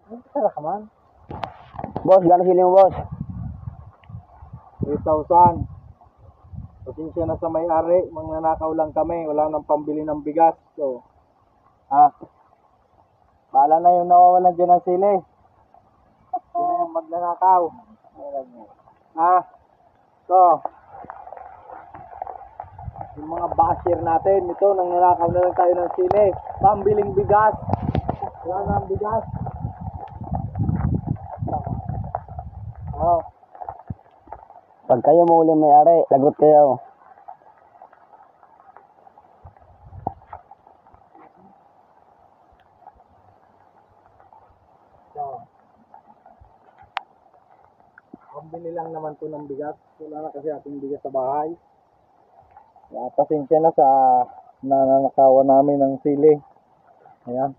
Tara ka man. Boss, gano'n sili mo, boss? 3,000. Pasensya na sa may-ari, magnanakaw lang kami, wala nang pambili ng bigas. So, bahala na yung nawawalan dyan ng sili. Sino yung magnanakaw? So, yung mga basher natin, ito, nangnanakaw na lang tayo ng sili. Pambiling bigas. Wala na ang bigas. Pag kayo mahuli may-ari, lagot kayo. Pambili lang naman to ng bigas. Wala na kasi ating bigas sa bahay. Pasensya na sa nananakawan namin ng sili. Ayan.